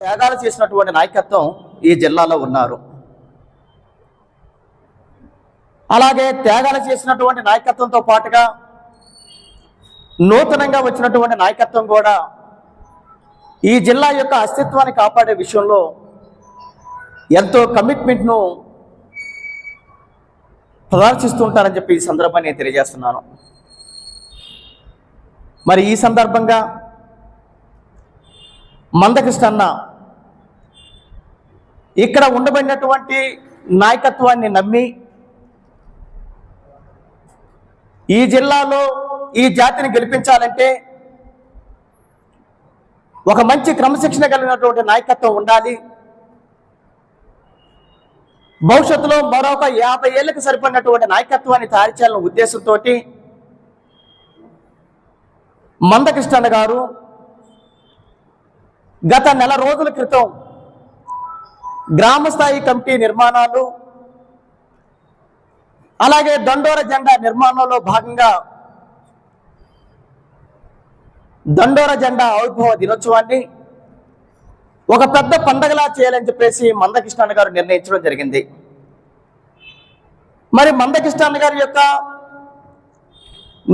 త్యాగాలు చేసినటువంటి నాయకత్వం ఈ జిల్లాలో ఉన్నారు. అలాగే త్యాగాలు చేసినటువంటి నాయకత్వంతో పాటుగా నూతనంగా వచ్చినటువంటి నాయకత్వం కూడా ఈ జిల్లా యొక్క అస్తిత్వాన్ని కాపాడే విషయంలో ఎంతో కమిట్మెంట్ను ప్రదర్శిస్తుంటారని చెప్పి ఈ సందర్భాన్ని నేను తెలియజేస్తున్నాను. మరి ఈ సందర్భంగా మందకృష్ణ ఇక్కడ ఉండబడినటువంటి నాయకత్వాన్ని నమ్మి ఈ జిల్లాలో ఈ జాతిని గెలిపించాలంటే ఒక మంచి క్రమశిక్షణ కలిగినటువంటి నాయకత్వం ఉండాలి. భవిష్యత్తులో మరొక 50 ఏళ్లకు సరిపడినటువంటి నాయకత్వాన్ని తయారు చేయాలనే ఉద్దేశంతో మందకృష్ణ గారు గత నెల రోజుల క్రితం గ్రామస్థాయి కమిటీ నిర్మాణాలు అలాగే దండోర జెండా నిర్మాణంలో భాగంగా దండోర జెండా ఆవిర్భావ దినోత్సవాన్ని ఒక పెద్ద పండగలా చేయాలని చెప్పేసి మందకృష్ణ గారు నిర్ణయించడం జరిగింది. మరి మందకృష్ణ గారి యొక్క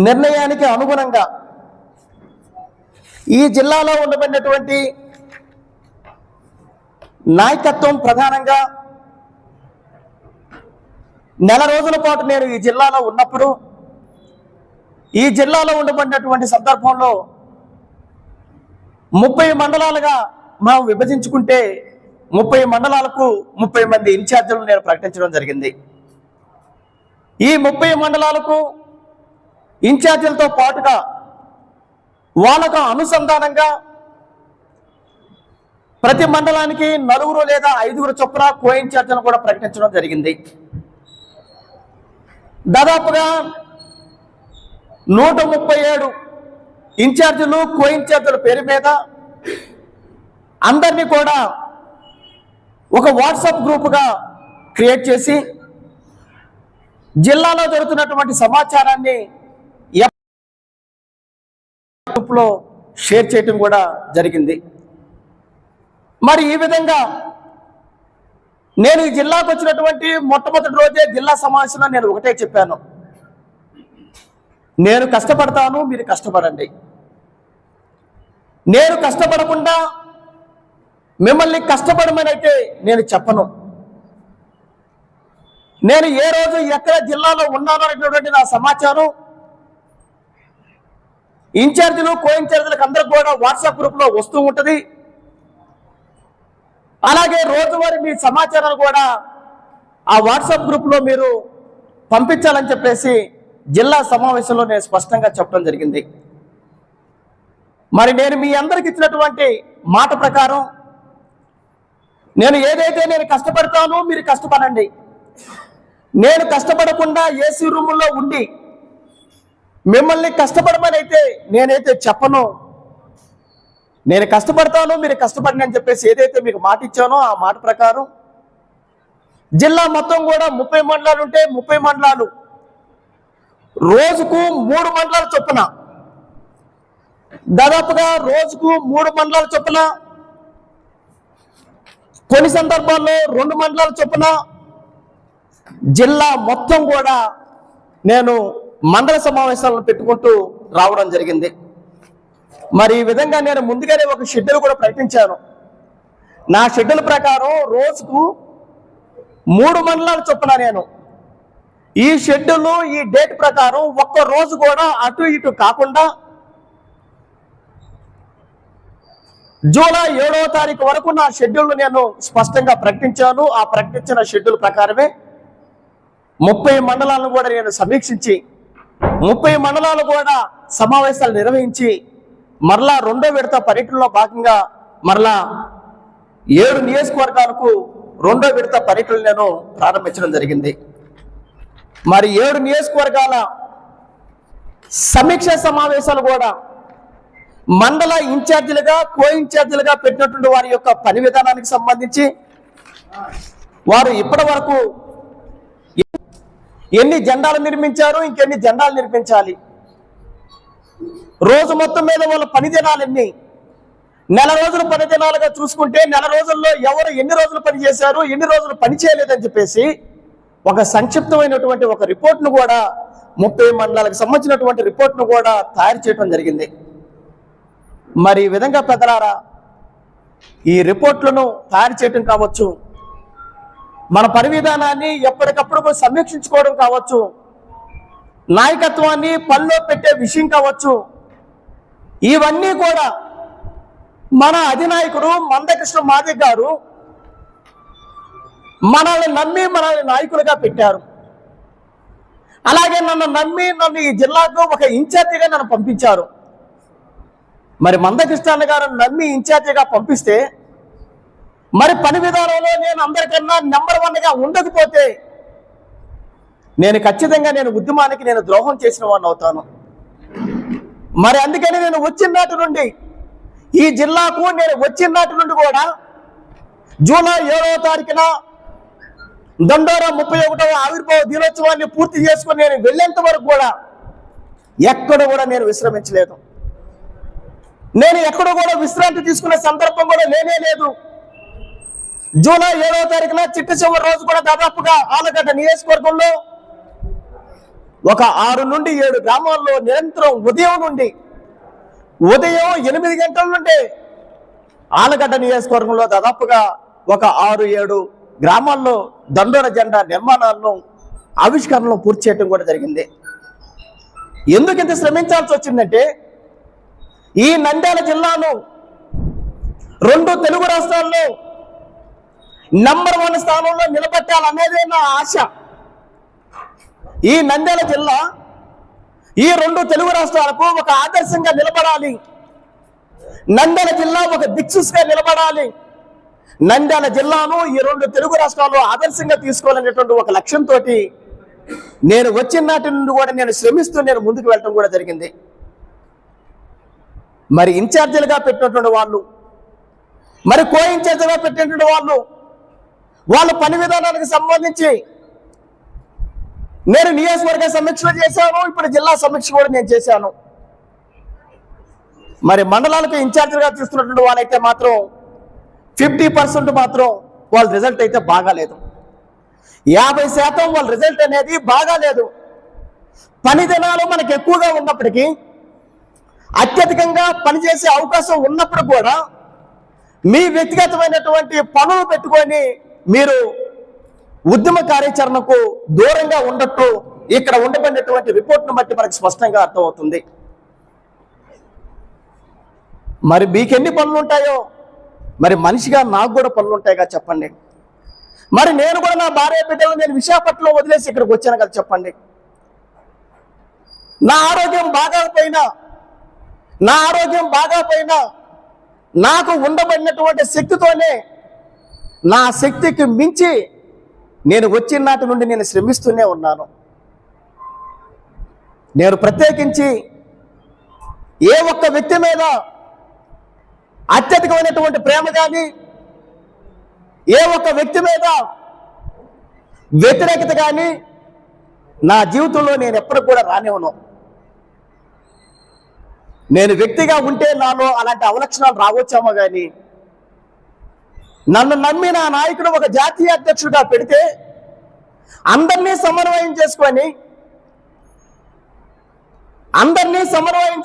నిర్ణయానికి అనుగుణంగా ఈ జిల్లాలో ఉండబడినటువంటి నాయకత్వం ప్రధానంగా నెల రోజుల పాటు నేను ఈ జిల్లాలో ఉన్నప్పుడు ఈ జిల్లాలో ఉండబడినటువంటి సందర్భంలో 30 మండలాలుగా మనం విభజించుకుంటే 30 మండలాలకు 30 మంది ఇన్ఛార్జీలను నేను ప్రకటించడం జరిగింది. ఈ 30 మండలాలకు ఇన్ఛార్జీలతో పాటుగా వాళ్ళకు అనుసంధానంగా ప్రతి మండలానికి 4 లేదా 5 చొప్పున కో ఇన్ఛార్జీలను కూడా ప్రకటించడం జరిగింది. దాదాపుగా 137 ఇన్ఛార్జీలు కో ఇన్ఛార్జీల పేరు మీద అందరినీ కూడా ఒక వాట్సాప్ గ్రూపుగా క్రియేట్ చేసి జిల్లాలో జరుగుతున్నటువంటి సమాచారాన్ని గ్రూప్లో షేర్ చేయటం కూడా జరిగింది. మరి ఈ విధంగా నేను ఈ జిల్లాకు వచ్చినటువంటి మొట్టమొదటి రోజే జిల్లా సమావేశంలో నేను ఒకటే చెప్పాను, నేను కష్టపడతాను, మీరు కష్టపడండి. నేను కష్టపడకుండా మిమ్మల్ని కష్టపడమని అయితే నేను చెప్పను. నేను ఏ రోజు ఎక్కడ జిల్లాలో ఉన్నాను అనేటువంటి నా సమాచారం ఇన్ఛార్జీలు కో ఇన్ఛార్జీలకు అందరికి కూడా వాట్సాప్ గ్రూప్లో వస్తూ ఉంటుంది. అలాగే రోజువారీ మీ సమాచారాలు కూడా ఆ వాట్సాప్ గ్రూప్లో మీరు పంపించాలని చెప్పేసి జిల్లా సమావేశంలో నేను స్పష్టంగా చెప్పడం జరిగింది. మరి నేను మీ అందరికి ఇచ్చినటువంటి మాట ప్రకారం నేను ఏదైతే నేను కష్టపడతానో మీరు కష్టపడండి. నేను కష్టపడకుండా ఏసీ రూముల్లో ఉండి మిమ్మల్ని కష్టపడమని అయితే నేనైతే చెప్పను. నేను కష్టపడతాను, మీరు కష్టపడండి అని చెప్పేసి ఏదైతే మీకు మాట ఇచ్చానో ఆ మాట ప్రకారం జిల్లా మొత్తం కూడా 30 మండలాలు ఉంటే 30 మండలాలు రోజుకు 3 మండలాల చొప్పున, దాదాపుగా రోజుకు 3 మండలాల చొప్పున, కొన్ని సందర్భాల్లో 2 మండలాల చొప్పున జిల్లా మొత్తం కూడా నేను మండల సమావేశాలను పెట్టుకుంటూ రావడం జరిగింది. మరి ఈ విధంగా నేను ముందుగానే ఒక షెడ్యూల్ కూడా ప్రకటించాను. నా షెడ్యూల్ ప్రకారం రోజుకు 3 మండలాల చొప్పున నేను ఈ షెడ్యూల్ ఈ డేట్ ప్రకారం ఒక్క రోజు కూడా అటు ఇటు కాకుండా జూలై 7వ తారీఖు వరకు నా షెడ్యూల్ నేను స్పష్టంగా ప్రకటించాను. ఆ ప్రకటించిన షెడ్యూల్ ప్రకారమే 30 మండలాలను కూడా నేను సమీక్షించి 30 మండలాలు కూడా సమావేశాలు నిర్వహించి మరలా 2వ విడత పర్యటనలో భాగంగా మరలా 7 నియోజకవర్గాలకు 2వ విడత పర్యటనలు నేను ప్రారంభించడం జరిగింది. మరి 7 నియోజకవర్గాల సమీక్ష సమావేశాలు కూడా మండల ఇన్ఛార్జీలుగా కో ఇన్ఛార్జీలుగా పెట్టినటువంటి వారి యొక్క పని విధానానికి సంబంధించి వారు ఇప్పటి వరకు ఎన్ని జెండాలు నిర్మించారు, ఇంకెన్ని జెండాలు నిర్మించాలి, రోజు మొత్తం మీద వాళ్ళ పని దినాలన్నీ నెల రోజులు పని దినాలుగా చూసుకుంటే నెల రోజుల్లో ఎవరు ఎన్ని రోజులు పని చేశారు, ఎన్ని రోజులు పని చేయలేదని చెప్పేసి ఒక సంక్షిప్తమైనటువంటి ఒక రిపోర్ట్ను కూడా 30 మండలాలకు సంబంధించినటువంటి రిపోర్ట్ను కూడా తయారు చేయడం జరిగింది. మరి ఈ విధంగా పెద్దలారా ఈ రిపోర్ట్లను తయారు చేయడం కావచ్చు, మన పని విధానాన్ని ఎప్పటికప్పుడు సమీక్షించుకోవడం కావచ్చు, నాయకత్వాన్ని పనిలో పెట్టే విషయం కావచ్చు, ఇవన్నీ కూడా మన అధినాయకుడు మందకృష్ణ మాదిగ గారు మనల్ని నమ్మి మనల్ని నాయకులుగా పెట్టారు. అలాగే నన్ను నమ్మి ఈ జిల్లాకు ఒక ఇన్ఛార్జిగా నన్ను పంపించారు. మరి మందకృష్ణ గారు నమ్మి ఇన్ఛార్జిగా పంపిస్తే మరి పని విధానంలో నేను అందరికన్నా నెంబర్ 1గా ఉండకపోతే నేను ఖచ్చితంగా ఉద్యమానికి ద్రోహం చేసిన వాడిని అవుతాను. మరి అందుకని నేను వచ్చిన నాటి నుండి ఈ జిల్లాకు వచ్చిన నాటి నుండి కూడా జూలై 7వ తారీఖున దండోరా 31వ ఆవిర్భావ దినోత్సవాన్ని పూర్తి చేసుకుని నేను వెళ్ళేంత వరకు కూడా ఎక్కడ కూడా నేను విశ్రమించలేదు. నేను ఎక్కడ కూడా విశ్రాంతి తీసుకునే సందర్భం కూడా లేనే లేదు. జూలై 7వ తారీఖున చిట్ట చివరి రోజు కూడా దాదాపుగా ఆలగడ్డ నియోజకవర్గంలో ఒక 6 నుండి 7 గ్రామాల్లో నిరంతరం ఉదయం 8 గంటల నుండి ఆలగడ్డ నియోజకవర్గంలో దాదాపుగా ఒక 6-7 గ్రామాల్లో దండోర జెండా నిర్మాణాలను ఆవిష్కరణలు పూర్తి చేయడం కూడా జరిగింది. ఎందుకు ఇంత శ్రమించాల్సి వచ్చిందంటే ఈ నంద్యాల జిల్లాను 2 తెలుగు రాష్ట్రాల్లో నంబర్ 1 స్థానంలో నిలబెట్టాలనేదే నా ఆశ. ఈ నంద్యాల జిల్లా ఈ 2 తెలుగు రాష్ట్రాలకు ఒక ఆదర్శంగా నిలబడాలి. నంద్యాల జిల్లా ఒక దిక్సూచిగా నిలబడాలి. నంద్యాల జిల్లాను ఈ 2 తెలుగు రాష్ట్రాల్లో ఆదర్శంగా తీసుకోవాలనేటువంటి ఒక లక్ష్యంతో నేను వచ్చిన నాటి నుండి కూడా శ్రమిస్తూ ముందుకు వెళ్ళడం కూడా జరిగింది. మరి ఇన్ఛార్జీలుగా పెట్టినటువంటి వాళ్ళు, మరి కో ఇన్ఛార్జిగా పెట్టినటువంటి వాళ్ళ పని విధానానికి సంబంధించి నేను నియోజకవర్గ సమీక్ష చేశాను. ఇప్పుడు జిల్లా సమీక్ష కూడా నేను చేశాను. మరి మండలాలకు ఇన్ఛార్జిగా తీసుకున్నటువంటి వాళ్ళైతే మాత్రం 50% మాత్రం వాళ్ళ రిజల్ట్ అయితే బాగాలేదు. 50% వాళ్ళ రిజల్ట్ అనేది బాగాలేదు. పని దినాలు మనకు ఎక్కువగా ఉన్నప్పటికీ, అత్యధికంగా పనిచేసే అవకాశం ఉన్నప్పుడు కూడా మీ వ్యక్తిగతమైనటువంటి పనులు పెట్టుకొని మీరు ఉద్యమ కార్యాచరణకు దూరంగా ఉండట్టు ఇక్కడ ఉండబడినటువంటి రిపోర్ట్ను బట్టి మనకు స్పష్టంగా అర్థమవుతుంది. మరి మీకెన్ని పనులు ఉంటాయో మరి మనిషిగా నాకు కూడా పనులు ఉంటాయిగా చెప్పండి. మరి నేను కూడా నా భార్య బిడ్డలు విశాఖపట్నం వదిలేసి ఇక్కడికి వచ్చాను కదా చెప్పండి. నా ఆరోగ్యం బాగాపోయినా నాకు ఉండబడినటువంటి శక్తితోనే, నా శక్తికి మించి నేను వచ్చిన నాటి నుండి శ్రమిస్తూనే ఉన్నాను. నేను ప్రత్యేకించి ఏ ఒక్క వ్యక్తి మీద అత్యధికమైనటువంటి ప్రేమ కానీ, ఏ ఒక్క వ్యక్తి మీద వ్యతిరేకత కానీ నా జీవితంలో నేను ఎప్పుడు కూడా రానివ్వను. నేను వ్యక్తిగా ఉంటే నాలో అలాంటి అవలక్షణాలు రావచ్చామో కానీ, నన్ను నమ్మి నా నాయకుడు ఒక జాతీయ అధ్యక్షుడిగా పెడితే అందరినీ సమన్వయం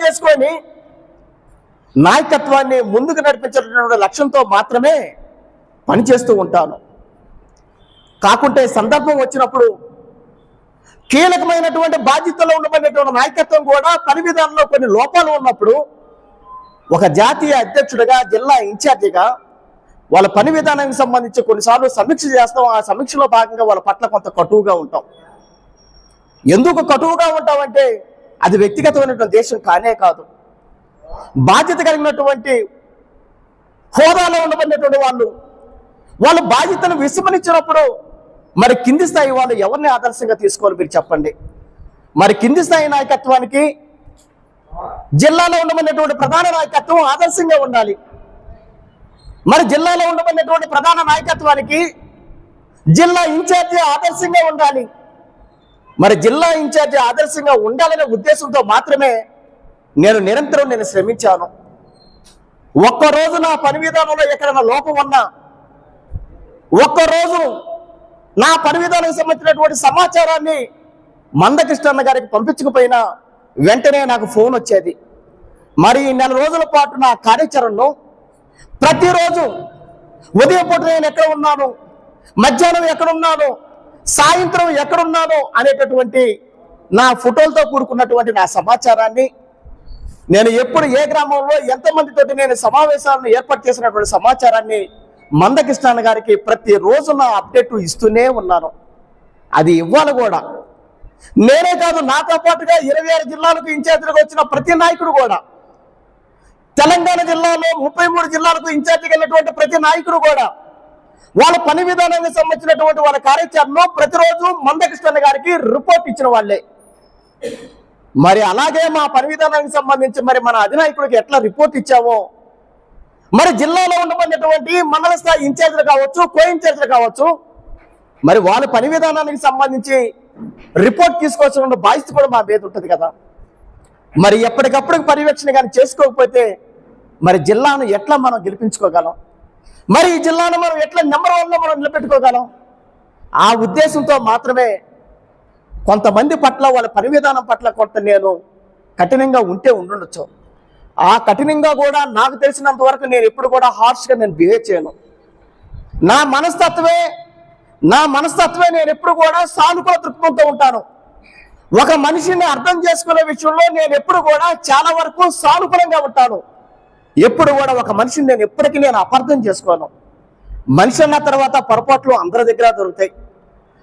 చేసుకొని నాయకత్వాన్ని ముందుకు నడిపించేటటువంటి లక్ష్యంతో మాత్రమే పనిచేస్తూ ఉంటాను. కాకుంటే సందర్భం వచ్చినప్పుడు కీలకమైనటువంటి బాధ్యతలో ఉండబడినటువంటి నాయకత్వం కూడా పని విధానంలో కొన్ని లోపాలు ఉన్నప్పుడు ఒక జాతీయ అధ్యక్షుడిగా, జిల్లా ఇన్ఛార్జిగా వాళ్ళ పని విధానానికి సంబంధించి కొన్నిసార్లు సమీక్ష చేస్తాం. ఆ సమీక్షలో భాగంగా వాళ్ళ పట్ల కొంత కటువుగా ఉంటాం. ఎందుకు కటువుగా ఉంటామంటే అది వ్యక్తిగతమైనటువంటి దేశం కానే కాదు. బాధ్యత కలిగినటువంటి హోదాలో ఉండబడినటువంటి వాళ్ళు బాధ్యతను విస్మరించినప్పుడు మరి కింది స్థాయి వాళ్ళు ఎవరిని ఆదర్శంగా తీసుకోవాలి మీరు చెప్పండి. మరి కింది స్థాయి నాయకత్వానికి జిల్లాలో ఉండబడినటువంటి ప్రధాన నాయకత్వం ఆదర్శంగా ఉండాలి. మరి జిల్లాలో ఉండబడినటువంటి ప్రధాన నాయకత్వానికి జిల్లా ఇన్ఛార్జి ఆదర్శంగా ఉండాలి. మరి జిల్లా ఇన్ఛార్జి ఆదర్శంగా ఉండాలనే ఉద్దేశంతో మాత్రమే నేను నిరంతరం శ్రమించాను. ఒక్కరోజు నా పని విధానంలో ఎక్కడైనా లోపం ఉన్నా, ఒక్కరోజు నా పని విధానానికి సంబంధించినటువంటి సమాచారాన్ని మందకృష్ణ గారికి పంపించకపోయినా వెంటనే నాకు ఫోన్ వచ్చేది. మరి ఈ 4 రోజుల పాటు నా కార్యాచరణను ప్రతిరోజు ఉదయం పూట నేను ఎక్కడ ఉన్నాను, మధ్యాహ్నం ఎక్కడున్నాను, సాయంత్రం ఎక్కడున్నాను అనేటటువంటి నా ఫోటోలతో కూడుకున్నటువంటి నా సమాచారాన్ని, నేను ఎప్పుడు ఏ గ్రామంలో ఎంతమందితోటి నేను సమావేశాలను ఏర్పాటు చేసినటువంటి సమాచారాన్ని మందకృష్ణ గారికి ప్రతిరోజు నా అప్డేట్ ఇస్తూనే ఉన్నాను. అది ఇవ్వాలి కూడా. నేనే కాదు, నాతో పాటుగా 26 జిల్లాలకు ఇన్ఛార్జిగా వచ్చిన ప్రతి నాయకుడు కూడా, తెలంగాణ జిల్లాలో 33 జిల్లాలకు ఇన్ఛార్జిగా వెళ్ళినటువంటి ప్రతి నాయకుడు కూడా వాళ్ళ పని విధానానికి సంబంధించినటువంటి వాళ్ళ కార్యాచరణను ప్రతిరోజు మందకృష్ణ గారికి రిపోర్ట్ ఇచ్చిన వాళ్ళే. మరి అలాగే మా పని విధానానికి సంబంధించి మరి మన అధినాయకుడికి ఎట్లా రిపోర్ట్ ఇచ్చావో, మరి జిల్లాలో ఉండబడినటువంటి మండల స్థాయి ఇన్ఛార్జీలు కావచ్చు, కో ఇన్ఛార్జీలు కావచ్చు, మరి వాళ్ళ పని విధానానికి సంబంధించి రిపోర్ట్ తీసుకోవాల్సిన బాధ్యత కూడా మా మీద ఉంటుంది కదా. మరి ఎప్పటికప్పుడు పర్యవేక్షణ కానీ చేసుకోకపోతే మరి జిల్లాను ఎట్లా మనం గెలిపించుకోగలం? మరి ఈ జిల్లాను మనం ఎట్లా నెంబర్ 1లో మనం నిలబెట్టుకోగలం? ఆ ఉద్దేశంతో మాత్రమే కొంతమంది పట్ల, వాళ్ళ పని విధానం పట్ల కొంత నేను కఠినంగా ఉండుండొచ్చు. ఆ కఠినంగా కూడా నాకు తెలిసినంత వరకు నేను ఎప్పుడు కూడా హార్ష్గా నేను బిహేవ్ చేయను. నా మనస్తత్వే నేను ఎప్పుడు కూడా సానుకూల దృక్పథంతో ఉంటాను. ఒక మనిషిని అర్థం చేసుకునే విషయంలో నేను ఎప్పుడు కూడా చాలా వరకు సానుకూలంగా ఉంటాను. ఎప్పుడు కూడా ఒక మనిషిని నేను ఎప్పటికీ అపార్థం చేసుకోను. మనిషి అన్న తర్వాత పొరపాట్లు అందరి దగ్గర దొరుకుతాయి.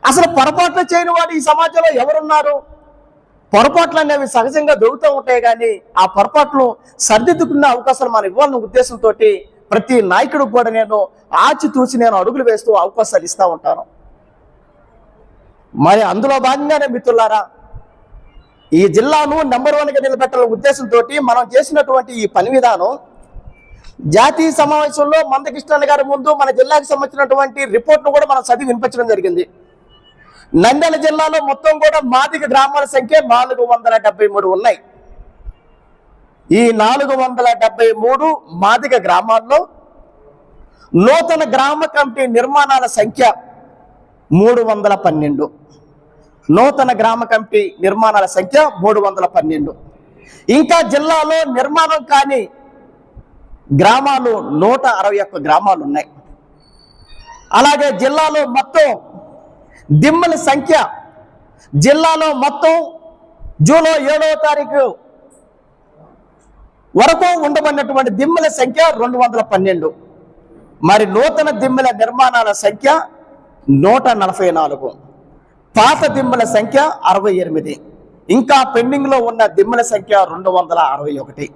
అసలు పొరపాట్లు చేయని వాడు ఈ సమాజంలో ఎవరున్నారు? పొరపాట్లు అనేవి సహజంగా దొరుకుతూ ఉంటాయి, కానీ ఆ పొరపాట్లు సరిదిద్దుకునే అవకాశాలు మనం ఇవ్వాలన్న ఉద్దేశంతో ప్రతి నాయకుడికి కూడా నేను ఆచితూచి నేను అడుగులు వేస్తూ అవకాశాలు ఇస్తూ ఉంటాను. మరి అందులో భాగంగానే మిత్రులారా, ఈ జిల్లాను నెంబర్ 1గా నిలబెట్టాలనే ఉద్దేశంతో మనం చేసినటువంటి ఈ పని విధానం జాతీయ సమావేశంలో మందకృష్ణ గారి ముందు మన జిల్లాకు సంబంధించినటువంటి రిపోర్ట్ను కూడా మనం చదివి వినిపించడం జరిగింది. నంద్యాల జిల్లాలో మొత్తం కూడా మాదిగ గ్రామాల సంఖ్య 473 ఉన్నాయి. ఈ 473 మాదిగ గ్రామాల్లో నూతన గ్రామ కమిటీ నిర్మాణాల సంఖ్య 312. నూతన గ్రామ కమిటీ నిర్మాణాల సంఖ్య 312. ఇంకా జిల్లాలో నిర్మాణం కాని గ్రామాలు 161 గ్రామాలు ఉన్నాయి. అలాగే జిల్లాలో మొత్తం దిమ్మల సంఖ్య, జిల్లాలో మొత్తం జూలై 7వ తారీఖు వరకు ఉండబడినటువంటి దిమ్మల సంఖ్య 212. మరి నూతన దిమ్మల నిర్మాణాల సంఖ్య 144, పాత దిమ్మల సంఖ్య 68, ఇంకా పెండింగ్లో ఉన్న దిమ్మల సంఖ్య 261.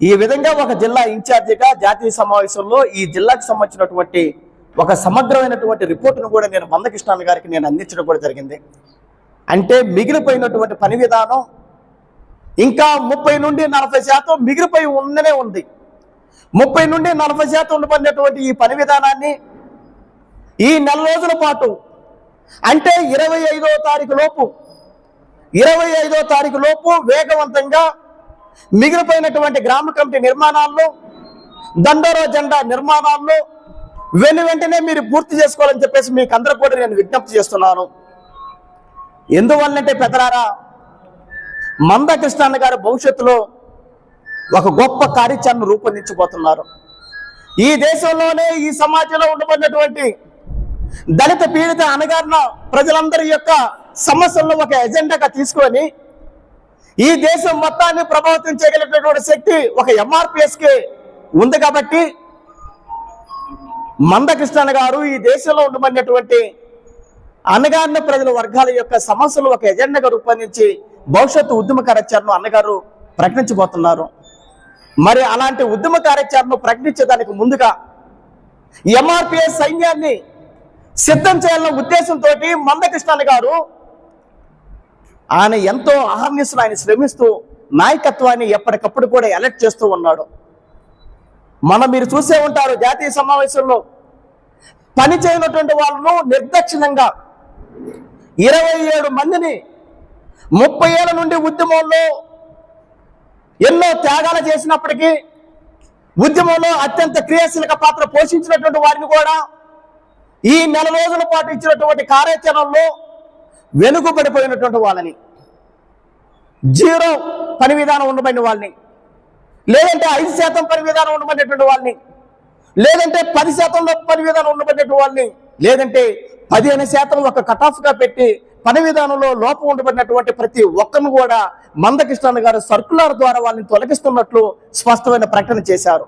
ఈ విధంగా ఒక జిల్లా ఇన్ఛార్జిగా జాతీయ సమావేశంలో ఈ జిల్లాకు సంబంధించినటువంటి ఒక సమగ్రమైనటువంటి రిపోర్టును కూడా నేను మందకృష్ణ గారికి నేను అందించడం కూడా జరిగింది. అంటే మిగిలిపోయినటువంటి పని విధానం ఇంకా 30 నుండి 40% మిగిలిపోయి ఉందనే ఉంది. 30 నుండి 40% ఉండబడినటువంటి ఈ పని విధానాన్ని ఈ 4 రోజుల పాటు, అంటే 25వ తారీఖు లోపు వేగవంతంగా మిగిలిపోయినటువంటి గ్రామ కమిటీ నిర్మాణాల్లో, దండోరా జెండా నిర్మాణాల్లో వెంటనే మీరు పూర్తి చేసుకోవాలని చెప్పేసి మీకు అందరూ కూడా నేను విజ్ఞప్తి చేస్తున్నాను. ఎందువల్లంటే పెద్దలారా, మందకృష్ణ గారు భవిష్యత్తులో ఒక గొప్ప కార్యాచరణ రూపొందించబోతున్నారు. ఈ దేశంలోనే, ఈ సమాజంలో ఉండబడినటువంటి దళిత పీడిత అణగారిన ప్రజలందరి యొక్క సమస్యలను ఒక ఎజెండాగా తీసుకొని ఈ దేశం మొత్తాన్ని ప్రభావితం చేయగలిగినటువంటి శక్తి ఒక ఎంఆర్పిఎస్కి ఉంది. కాబట్టి మందకృష్ణ గారు ఈ దేశంలో ఉండబడినటువంటి అణగారిన ప్రజల వర్గాల యొక్క సమస్యలు ఒక ఎజెండాగా రూపొందించి భవిష్యత్తు ఉద్యమ కార్యాచరణను అన్నగారు ప్రకటించబోతున్నారు. మరి అలాంటి ఉద్యమ కార్యాచరణను ప్రకటించేదానికి ముందుగా ఎంఆర్పిఎస్ సైన్యాన్ని సిద్ధం చేయాలన్న ఉద్దేశంతో మందకృష్ణ గారు ఆయన ఎంతో అహర్నిశలు ఆయన శ్రమిస్తూ నాయకత్వాన్ని ఎప్పటికప్పుడు కూడా అలర్ట్ చేస్తూ ఉన్నాడు. మీరు చూసే ఉంటారు, జాతీయ సమావేశంలో పని చేయనటువంటి వాళ్ళను నిర్దక్షిణంగా 27 మందిని 30 ఏళ్ల నుండి ఉద్యమంలో ఎన్నో త్యాగాలు చేసినప్పటికీ ఉద్యమంలో అత్యంత క్రియాశీలక పాత్ర పోషించినటువంటి వారిని కూడా ఈ నెల రోజుల పాటు ఇచ్చినటువంటి కార్యాచరణలో వెనుకబడిపోయినటువంటి వాళ్ళని, జీరో పని విధానం ఉండబడిన వాళ్ళని, లేదంటే 5% పని విధానం ఉండబడినటువంటి వాళ్ళని, లేదంటే 10% పని విధానం ఉండబడినటువంటి వాళ్ళని, లేదంటే 15% ఒక కటాఫ్గా పెట్టి పని విధానంలో లోపం ఉండబడినటువంటి ప్రతి ఒక్కరిని కూడా మందకృష్ణ గారు సర్కులర్ ద్వారా వాళ్ళని తొలగిస్తున్నట్లు స్పష్టమైన ప్రకటన చేశారు.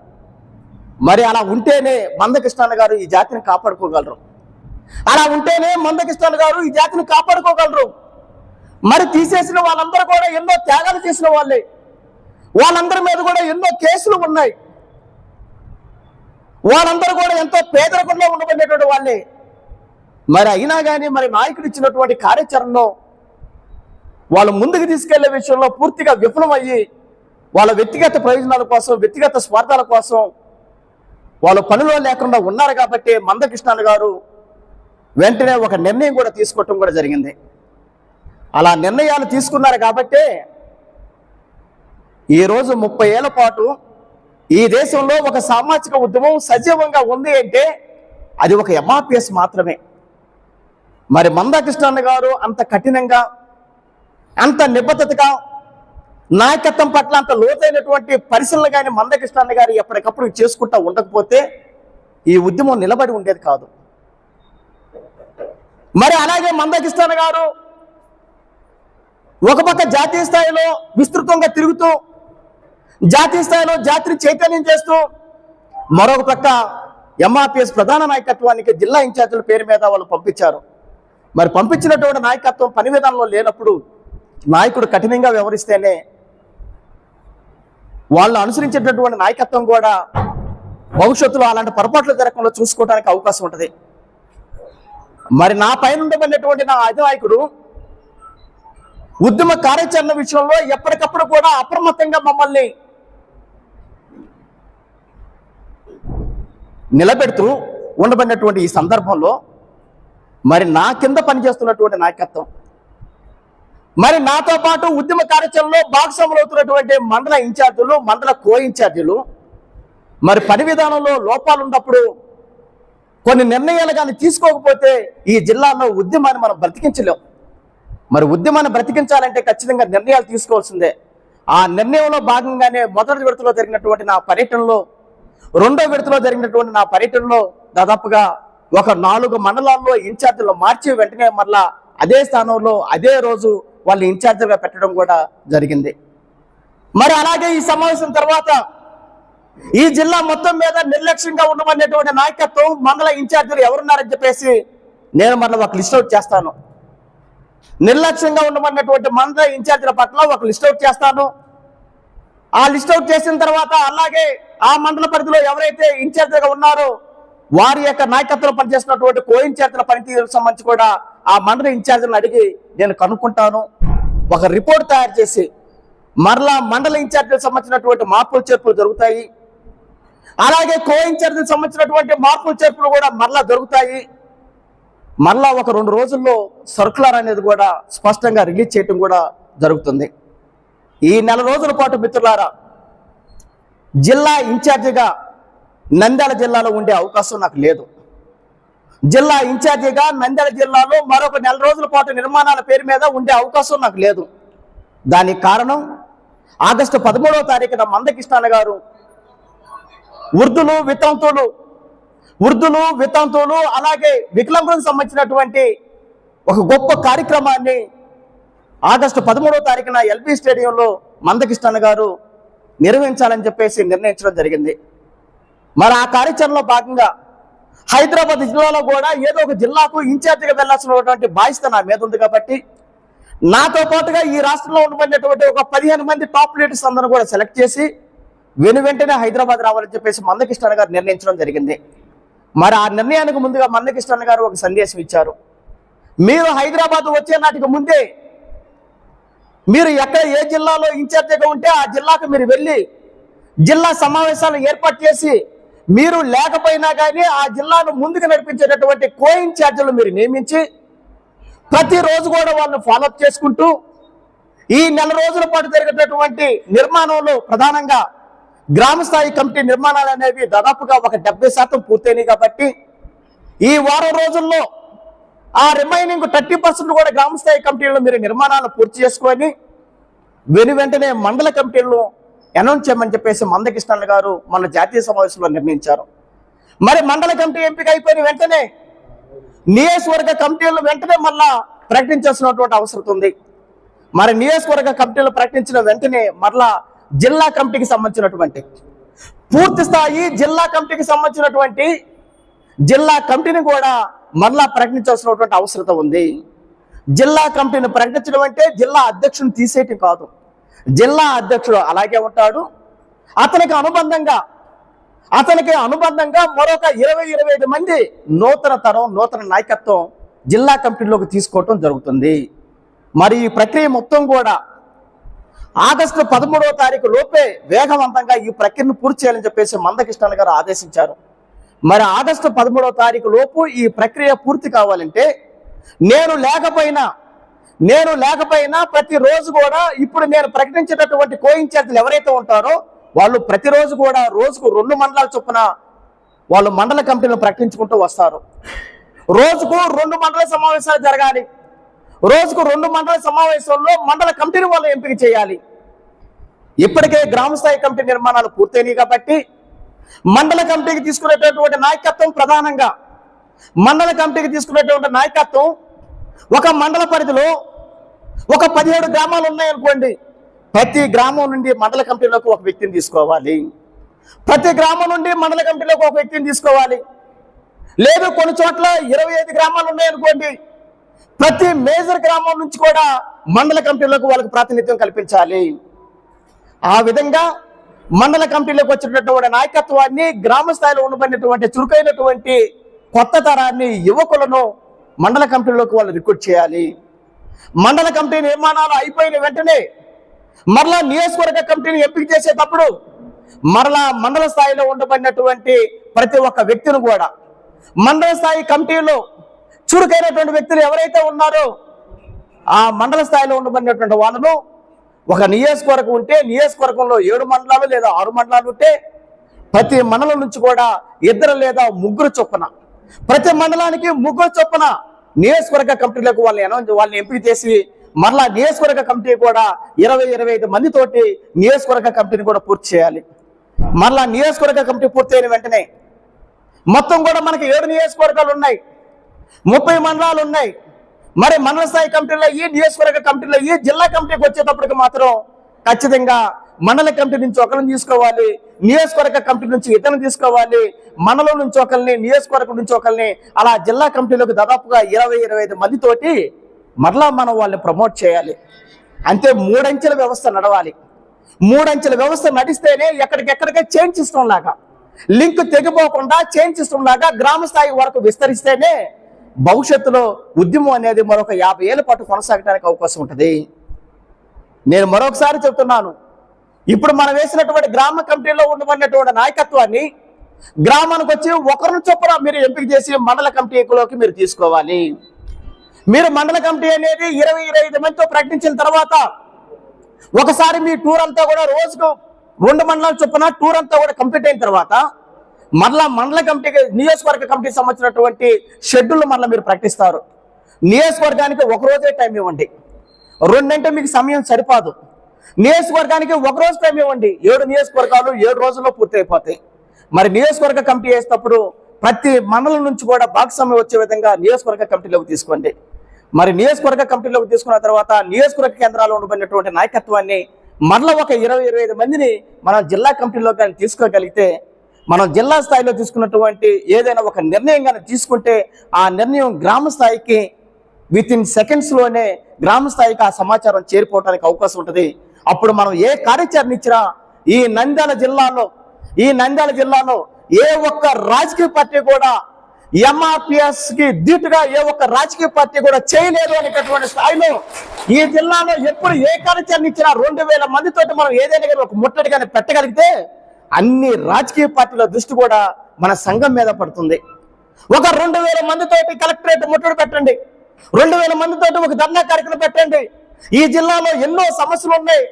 మరి అలా ఉంటేనే మందకృష్ణ గారు ఈ జాతిని కాపాడుకోగలరు. అలా ఉంటేనే మందకృష్ణ గారు ఈ జాతిని కాపాడుకోగలరు. మరి తీసేసిన వాళ్ళందరూ కూడా ఎన్నో త్యాగాలు చేసిన వాళ్ళే, వాళ్ళందరి మీద కూడా ఎన్నో కేసులు ఉన్నాయి, వాళ్ళందరూ కూడా ఎంతో పేదరికంలో ఉండబడినటువంటి వాళ్ళే. మరి అయినా కానీ మరి నాయకుడు ఇచ్చినటువంటి కార్యాచరణలో వాళ్ళు ముందుకు తీసుకెళ్లే విషయంలో పూర్తిగా విఫలమయ్యి వాళ్ళ వ్యక్తిగత ప్రయోజనాల కోసం, వ్యక్తిగత స్వార్థాల కోసం వాళ్ళు పనిలో లేకుండా ఉన్నారు. కాబట్టి మందకృష్ణ గారు వెంటనే ఒక నిర్ణయం కూడా తీసుకోవటం కూడా జరిగింది. అలా నిర్ణయాలు తీసుకున్నారు కాబట్టే ఈరోజు 30 ఏళ్ల పాటు ఈ దేశంలో ఒక సామాజిక ఉద్యమం సజీవంగా ఉంది అంటే అది ఒక MRPS మాత్రమే. మరి మందకృష్ణ గారు అంత కఠినంగా, అంత నిబద్ధతగా, నాయకత్వం పట్ల అంత లోతైనటువంటి పరిశీలన కానీ మందకృష్ణ గారు ఎప్పటికప్పుడు చేసుకుంటూ ఉండకపోతే ఈ ఉద్యమం నిలబడి ఉండేది కాదు. మరి అలాగే మందకృష్ణ గారు ఒక పక్క జాతీయ స్థాయిలో విస్తృతంగా తిరుగుతూ జాతీయ స్థాయిలో జాతిని చైతన్యం చేస్తూ, మరొక పక్క MRPS ప్రధాన నాయకత్వానికి జిల్లా ఇన్ఛార్జీల పేరు మీద వాళ్ళు పంపించారు. మరి పంపించినటువంటి నాయకత్వం పని విధానంలో లేనప్పుడు నాయకుడు కఠినంగా వ్యవహరిస్తేనే వాళ్ళు అనుసరించేటటువంటి నాయకత్వం కూడా భవిష్యత్తులో అలాంటి పొరపాట్లు జరగకుండా చూసుకోవడానికి అవకాశం ఉంటుంది. మరి నా పైన ఉండబడినటువంటి నా అధినాయకుడు ఉద్యమ కార్యాచరణ విషయంలో ఎప్పటికప్పుడు కూడా అప్రమత్తంగా మమ్మల్ని నిలబెడుతూ ఉండబడినటువంటి ఈ సందర్భంలో మరి నా కింద పనిచేస్తున్నటువంటి నాయకత్వం, మరి నాతో పాటు ఉద్యమ కార్యాచరణలో భాగస్వాములు అవుతున్నటువంటి మండల ఇన్ఛార్జీలు, మండల కో ఇన్ఛార్జీలు మరి పని విధానంలో లోపాలు ఉన్నప్పుడు కొన్ని నిర్ణయాలు కానీ తీసుకోకపోతే ఈ జిల్లాలో ఉద్యమాన్ని మనం బ్రతికించలేం. మరి ఉద్యమాన్ని బ్రతికించాలంటే ఖచ్చితంగా నిర్ణయాలు తీసుకోవాల్సిందే. ఆ నిర్ణయంలో భాగంగానే మొదటి విడతలో జరిగినటువంటి నా పర్యటనలో, రెండో విడతలో జరిగినటువంటి నా పర్యటనలో దాదాపుగా ఒక 4 మండలాల్లో ఇన్ఛార్జీలు మార్చి వెంటనే మళ్ళా అదే స్థానంలో అదే రోజు వాళ్ళు ఇన్ఛార్జీలుగా పెట్టడం కూడా జరిగింది. మరి అలాగే ఈ సమావేశం తర్వాత ఈ జిల్లా మొత్తం మీద నిర్లక్ష్యంగా ఉండమనేటువంటి నాయకత్వం, మండల ఇన్ఛార్జీలు ఎవరున్నారని చెప్పేసి నేను మళ్ళీ ఒక లిస్ట్ అవుట్ చేస్తాను. నిర్లక్ష్యంగా ఉండమన్నటువంటి మండల ఇన్ఛార్జీల పట్ల ఒక లిస్ట్ అవుట్ చేస్తాను. ఆ లిస్ట్ అవుట్ చేసిన తర్వాత అలాగే ఆ మండల పరిధిలో ఎవరైతే ఇన్ఛార్జిగా ఉన్నారో వారి యొక్క నాయకత్వంలో పనిచేస్తున్నటువంటి కో ఇన్ఛార్జీల పనితీరుకు సంబంధించి కూడా ఆ మండల ఇన్ఛార్జీలను అడిగి నేను కనుక్కుంటాను. ఒక రిపోర్ట్ తయారు చేసి మరలా మండల ఇన్ఛార్జీలకు సంబంధించినటువంటి మార్పులు చేర్పులు జరుగుతాయి. అలాగే కో ఇన్ఛార్జీలకు సంబంధించినటువంటి మార్పులు చేర్పులు కూడా మరలా జరుగుతాయి. మరలా ఒక 2 రోజుల్లో సర్కులర్ అనేది కూడా స్పష్టంగా రిలీజ్ చేయటం కూడా జరుగుతుంది. ఈ నెల రోజుల పాటు మిత్రులారా జిల్లా ఇన్ఛార్జిగా నంద్యాల జిల్లాలో ఉండే అవకాశం నాకు లేదు. జిల్లా ఇన్ఛార్జిగా నంద్యాల జిల్లాలో మరొక నెల రోజుల పాటు నిర్మాణాల పేరు మీద ఉండే అవకాశం నాకు లేదు. దానికి కారణం ఆగస్టు 13వ తారీఖున మందకృష్ణ గారు వృద్ధులు వితంతువులు అలాగే వికలాంగులకు సంబంధించినటువంటి ఒక గొప్ప కార్యక్రమాన్ని ఆగస్టు 13వ తారీఖున LB స్టేడియంలో మందకృష్ణ గారు నిర్వహించాలని చెప్పేసి నిర్ణయించడం జరిగింది. మరి ఆ కార్యాచరణలో భాగంగా హైదరాబాద్ జిల్లాలో కూడా ఏదో ఒక జిల్లాకు ఇన్ఛార్జిగా వెళ్లాల్సినటువంటి బాధ్యత నా మీద ఉంది. కాబట్టి నాతో పాటుగా ఈ రాష్ట్రంలో ఉండబడినటువంటి ఒక 15 మంది టాప్ లీడర్స్ అందరూ కూడా సెలెక్ట్ చేసి వెంటనే హైదరాబాద్ రావాలని చెప్పేసి మందకృష్ణ గారు నిర్ణయించడం జరిగింది. మరి ఆ నిర్ణయానికి ముందుగా మందకృష్ణ గారు ఒక సందేశం ఇచ్చారు. మీరు హైదరాబాద్ వచ్చే నాటికి ముందే మీరు ఎక్కడ ఏ జిల్లాలో ఇన్ఛార్జిగా ఉంటే ఆ జిల్లాకు మీరు వెళ్ళి జిల్లా సమావేశాలు ఏర్పాటు చేసి మీరు లేకపోయినా కానీ ఆ జిల్లాను ముందుకు నడిపించేటటువంటి కో ఇన్ఛార్జీలు మీరు నియమించి ప్రతిరోజు కూడా వాళ్ళని ఫాలోఅప్ చేసుకుంటూ ఈ నెల రోజుల పాటు జరిగేటటువంటి నిర్మాణంలో ప్రధానంగా గ్రామ స్థాయి కమిటీ నిర్మాణాలు అనేవి దాదాపుగా ఒక 70% పూర్తయినాయి కాబట్టి ఈ వారం రోజుల్లో ఆ రిమైనింగ్ 30% కూడా గ్రామ స్థాయి కమిటీల్లో మీరు నిర్మాణాలు పూర్తి చేసుకొని వెంటనే మండల కమిటీలను అనౌన్స్ చేయమని చెప్పేసి మందకృష్ణ గారు మన జాతీయ సమావేశంలో నిర్ణయించారు. మరి మండల కమిటీ ఎంపిక అయిపోయిన వెంటనే నియోజకవర్గ కమిటీలను వెంటనే మళ్ళా ప్రకటించాల్సినటువంటి అవసరం ఉంది. మరి నియోజకవర్గ కమిటీలు ప్రకటించిన వెంటనే మరలా జిల్లా కమిటీకి సంబంధించినటువంటి పూర్తి స్థాయి జిల్లా కమిటీకి సంబంధించినటువంటి జిల్లా కమిటీని కూడా మరలా ప్రకటించాల్సినటువంటి అవసరం ఉంది. జిల్లా కమిటీని ప్రకటించడం అంటే జిల్లా అధ్యక్షుని తీసేయటం కాదు. జిల్లా అధ్యక్షుడు అలాగే ఉంటాడు. అతనికి అనుబంధంగా మరొక 20-25 మంది నూతన నాయకత్వం జిల్లా కమిటీలోకి తీసుకోవటం జరుగుతుంది. మరి ఈ ప్రక్రియ మొత్తం కూడా ఆగస్టు 13వ తారీఖు లోపే వేగవంతంగా ఈ ప్రక్రియను పూర్తి చేయాలని చెప్పేసి మందకృష్ణ గారు ఆదేశించారు. మరి ఆగస్టు 13వ తారీఖు లోపు ఈ ప్రక్రియ పూర్తి కావాలంటే నేను లేకపోయినా ప్రతిరోజు కూడా ఇప్పుడు నేను ప్రకటించేటటువంటి కో-ఇన్ఛార్జీలు ఎవరైతే ఉంటారో వాళ్ళు ప్రతిరోజు కూడా రోజుకు 2 మండలాల చొప్పున వాళ్ళు మండల కమిటీలను ప్రకటించుకుంటూ వస్తారు. రోజుకు 2 మండల సమావేశాలు జరగాలి. రోజుకు 2 మండల సమావేశాల్లో మండల కమిటీని వాళ్ళు ఎంపిక చేయాలి. ఇప్పటికే గ్రామ స్థాయి కమిటీ నిర్మాణాలు పూర్తయినాయి కాబట్టి మండల కమిటీకి తీసుకునేటటువంటి నాయకత్వం ప్రధానంగా ఒక మండల పరిధిలో ఒక 17 గ్రామాలు ఉన్నాయనుకోండి, ప్రతి గ్రామం నుండి మండల కమిటీలోకి ఒక వ్యక్తిని తీసుకోవాలి. లేదు కొన్ని చోట్ల 25 గ్రామాలు ఉన్నాయనుకోండి, ప్రతి మేజర్ గ్రామం నుంచి కూడా మండల కమిటీలకు వాళ్ళకి ప్రాతినిధ్యం కల్పించాలి. ఆ విధంగా మండల కమిటీలోకి వచ్చినటువంటి నాయకత్వాన్ని గ్రామ స్థాయిలో ఉండబడినటువంటి చురుకైనటువంటి కొత్త తరాన్ని యువకులను మండల కమిటీలోకి వాళ్ళు రిక్రూట్ చేయాలి. మండల కమిటీ నిర్మాణాలు అయిపోయిన వెంటనే మరలా నియోజకవర్గ కమిటీని ఎంపిక చేసేటప్పుడు మరలా మండల స్థాయిలో ఉండబడినటువంటి ప్రతి ఒక్క వ్యక్తిని కూడా మండల స్థాయి కమిటీలో చురుకైనటువంటి వ్యక్తులు ఎవరైతే ఉన్నారో ఆ మండల స్థాయిలో ఉండబడినటువంటి వాళ్ళను ఒక నియోజకవర్గం ఉంటే నియోజకవర్గంలో 7 మండలాలు లేదా 6 మండలాలు ఉంటే ప్రతి మండలం నుంచి కూడా 2 లేదా 3 చొప్పున ప్రతి మండలానికి 3 చొప్పున నియోజకవర్గ కమిటీలకు వాళ్ళని ఎంపిక చేసి మరలా నియోజకవర్గ కమిటీ కూడా 20-25 మందితోటి నియోజకవర్గ కమిటీని కూడా పూర్తి చేయాలి. మరలా నియోజకవర్గ కమిటీ పూర్తయిన వెంటనే మొత్తం కూడా మనకి 7 నియోజకవర్గాలు ఉన్నాయి, 30 మండలాలు ఉన్నాయి. మరి మండల స్థాయి కమిటీలో నియోజకవర్గ కమిటీలో జిల్లా కమిటీకి వచ్చేటప్పటికి మాత్రం ఖచ్చితంగా మండల కమిటీ నుంచి ఒకరిని తీసుకోవాలి, నియోజకవర్గ కమిటీ నుంచి ఇతరులను తీసుకోవాలి, మండలం నుంచి ఒకరిని, నియోజకవర్గం నుంచి ఒకరిని, అలా జిల్లా కమిటీలోకి దాదాపుగా 20-25 మందితోటి మరలా మనం వాళ్ళని ప్రమోట్ చేయాలి. అంటే 3 అంచెల వ్యవస్థ నడవాలి. 3 అంచెల వ్యవస్థ నడిస్తేనే ఎక్కడికెక్కడికే చైన్ సిస్టమ్ లాగా లింక్ తెగిపోకుండా చైన్ సిస్టమ్ లాగా గ్రామ స్థాయి వరకు విస్తరిస్తేనే భవిష్యత్తులో ఉద్యమం అనేది మరొక 50 ఏళ్ల పాటు కొనసాగడానికి అవకాశం ఉంటుంది. నేను మరొకసారి చెప్తున్నాను, ఇప్పుడు మనం వేసినటువంటి గ్రామ కమిటీలో ఉండబడినటువంటి నాయకత్వాన్ని గ్రామానికి వచ్చి ఒకరిని చొప్పున మీరు ఎంపిక చేసి మండల కమిటీలోకి మీరు తీసుకోవాలి. మీరు మండల కమిటీ అనేది 20-25 మందితో ప్రకటించిన తర్వాత ఒకసారి మీ టూర్ అంతా కూడా రోజుకు 2 మండలాల చొప్పున టూర్ అంతా కూడా కంప్లీట్ అయిన తర్వాత మరలా మండల కమిటీకి నియోజకవర్గ కమిటీకి సంబంధించినటువంటి షెడ్యూల్ మరలా మీరు ప్రకటిస్తారు. నియోజకవర్గానికి 1 రోజే టైం ఇవ్వండి, 2 అంటే మీకు సమయం సరిపోదు. నియోజకవర్గానికి 1 రోజు టైం ఇవ్వండి, 7 నియోజకవర్గాలు 7 రోజుల్లో పూర్తి అయిపోతాయి. మరి నియోజకవర్గ కమిటీ వేసేటప్పుడు ప్రతి మండలం నుంచి కూడా భాగస్వామ్యం వచ్చే విధంగా నియోజకవర్గ కమిటీలోకి తీసుకోండి. మరి నియోజకవర్గ కమిటీలోకి తీసుకున్న తర్వాత నియోజకవర్గ కేంద్రాల్లో ఉండబడినటువంటి నాయకత్వాన్ని మరలా ఒక 20-25 మందిని మనం జిల్లా కమిటీలో కానీ తీసుకోగలిగితే, మనం జిల్లా స్థాయిలో తీసుకున్నటువంటి ఏదైనా ఒక నిర్ణయం కానీ తీసుకుంటే ఆ నిర్ణయం గ్రామ స్థాయికి వితిన్ సెకండ్స్లోనే గ్రామ స్థాయికి ఆ సమాచారం చేరిపోవడానికి అవకాశం ఉంటుంది. అప్పుడు మనం ఏ కార్యాచరణ ఇచ్చినా ఈ నంద్యాల జిల్లాలో ఏ ఒక్క రాజకీయ పార్టీ కూడా ఎంఆర్పిఎస్ కి ధీటుగా ఏ ఒక్క రాజకీయ పార్టీ కూడా చేయలేదు అనేటటువంటి స్థాయిలో ఈ జిల్లాలో ఎప్పుడు ఏ కార్యాచరణ ఇచ్చినా 2000 మందితోటి మనం ఏదైనా ఒక ముట్టడిగానే పెట్టగలిగితే అన్ని రాజకీయ పార్టీల దృష్టి కూడా మన సంఘం మీద పడుతుంది. ఒక 2000 మందితోటి కలెక్టరేట్ ముట్టడి పెట్టండి, 2000 మందితోటి ఒక ధర్నా కార్యక్రమం పెట్టండి. ఈ జిల్లాలో ఎన్నో సమస్యలు ఉన్నాయి.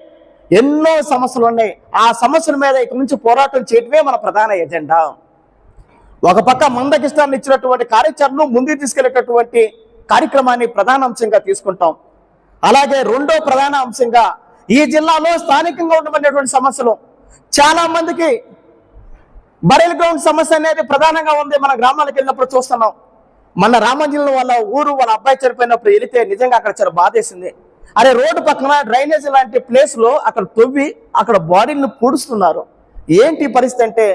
ఎన్నో సమస్యలు ఉన్నాయి. ఆ సమస్యల మీద ఇక నుంచి పోరాటం చేయటమే మన ప్రధాన ఎజెండా. ఒక పక్క మందకృష్ణాన్ని ఇచ్చినటువంటి కార్యాచరణను ముందుకు తీసుకెళ్లేటటువంటి కార్యక్రమాన్ని ప్రధాన అంశంగా తీసుకుంటాం. అలాగే రెండో ప్రధాన అంశంగా ఈ జిల్లాలో స్థానికంగా ఉండబడినటువంటి సమస్యలు చాలా మందికి బరైల్ గ్రౌండ్ సమస్య అనేది ప్రధానంగా ఉంది. మన గ్రామాలకు వెళ్ళినప్పుడు చూస్తున్నాం. మన రామంజనం వాళ్ళ ఊరు, వాళ్ళ అబ్బాయి చనిపోయినప్పుడు వెళితే నిజంగా అక్కడ చాలా బాధేసింది. అరే, రోడ్డు పక్కన డ్రైనేజ్ లాంటి ప్లేస్ లో అక్కడ తవ్వి అక్కడ బాడీని పూడుస్తున్నారు. ఏంటి పరిస్థితి అంటే,